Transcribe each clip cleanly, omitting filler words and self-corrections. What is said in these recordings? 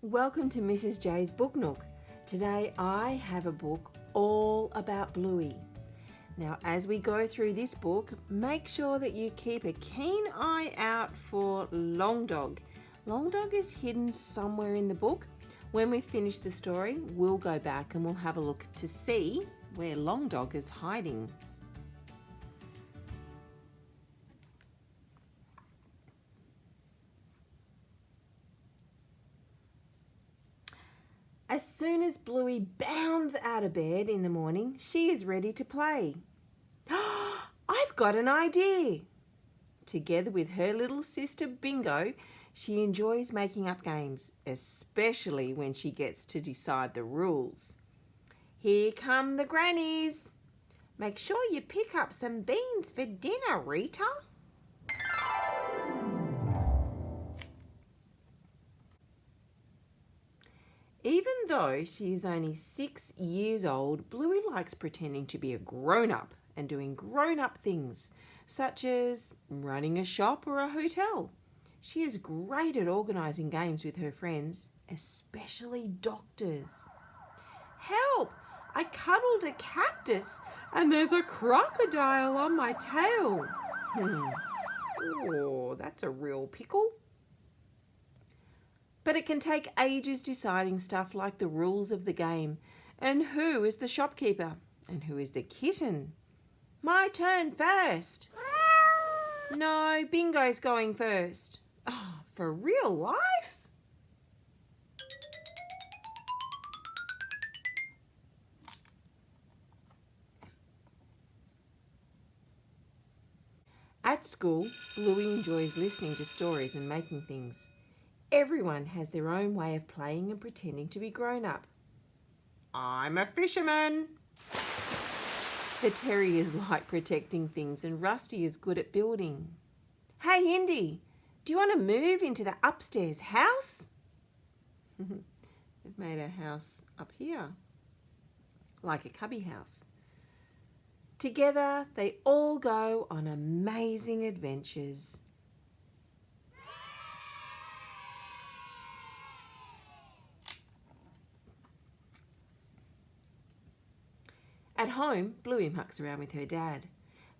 Welcome to Mrs. J's Book Nook. Today I have a book all about Bluey. Now as we go through this book, make sure that you keep a keen eye out for Longdog. Longdog is hidden somewhere in the book. When we finish the story, we'll go back and we'll have a look to see where Longdog is hiding. As soon as Bluey bounds out of bed in the morning, she is ready to play. I've got an idea! Together with her little sister Bingo, she enjoys making up games, especially when she gets to decide the rules. Here come the grannies. Make sure you pick up some beans for dinner, Rita. Even though she is only 6 years old, Bluey likes pretending to be a grown-up and doing grown-up things, such as running a shop or a hotel. She is great at organising games with her friends, especially doctors. Help! I cuddled a cactus and there's a crocodile on my tail. Oh, that's a real pickle. But it can take ages deciding stuff like the rules of the game and who is the shopkeeper and who is the kitten. My turn first. No, Bingo's going first. Oh, for real life? At school, Bluey enjoys listening to stories and making things. Everyone has their own way of playing and pretending to be grown up. I'm a fisherman. The terriers like protecting things and Rusty is good at building. Hey Indy, do you want to move into the upstairs house? They've made a house up here, like a cubby house. Together they all go on amazing adventures. At home, Bluey mucks around with her dad.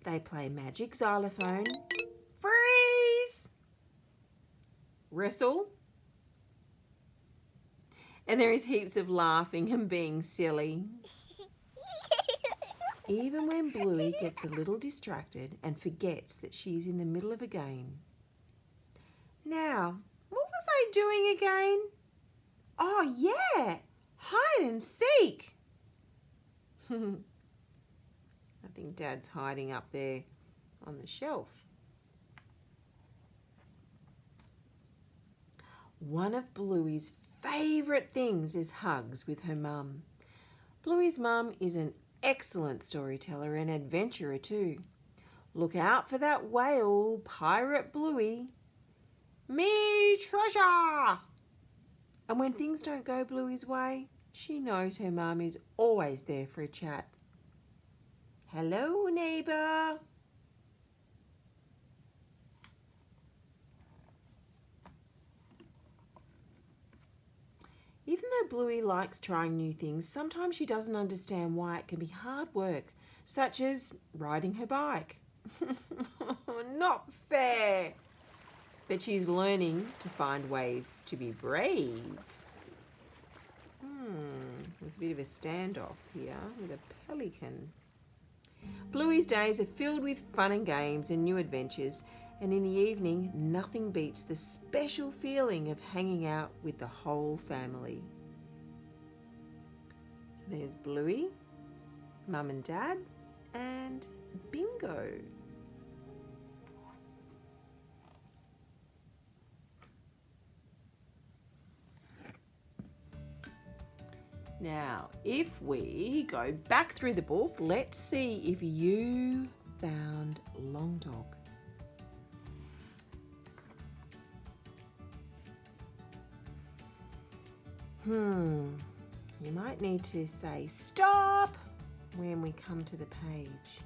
They play magic xylophone, freeze, wrestle, and there is heaps of laughing and being silly. Even when Bluey gets a little distracted and forgets that she's in the middle of a game. Now, what was I doing again? Oh yeah, hide and seek. I think Dad's hiding up there on the shelf. One of Bluey's favourite things is hugs with her mum. Bluey's mum is an excellent storyteller and adventurer too. Look out for that whale, Pirate Bluey. Me treasure! And when things don't go Bluey's way, she knows her mum is always there for a chat. Hello, neighbour. Even though Bluey likes trying new things, sometimes she doesn't understand why it can be hard work, such as riding her bike. Not fair. But she's learning to find ways to be brave. There's a bit of a standoff here with a pelican. Bluey's days are filled with fun and games and new adventures, and in the evening, nothing beats the special feeling of hanging out with the whole family. So there's Bluey, Mum and Dad, and Bingo. Now, if we go back through the book, let's see if you found Longdog. You might need to say stop when we come to the page.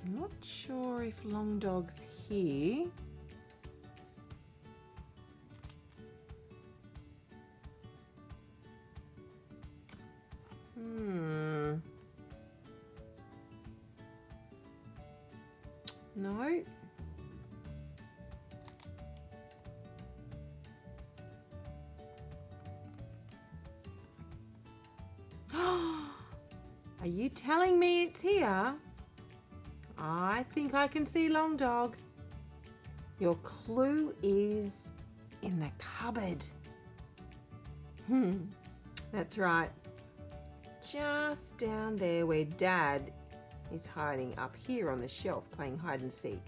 I'm not Not sure if Longdog's here. No. Are you telling me it's here? I think I can see Longdog. Your clue is in the cupboard. That's right. Just down there where Dad is hiding up here on the shelf playing hide and seek.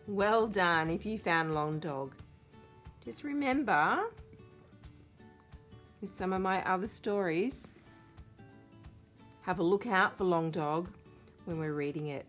Well done if you found Longdog. Just remember, with some of my other stories, have a look out for Longdog when we're reading it.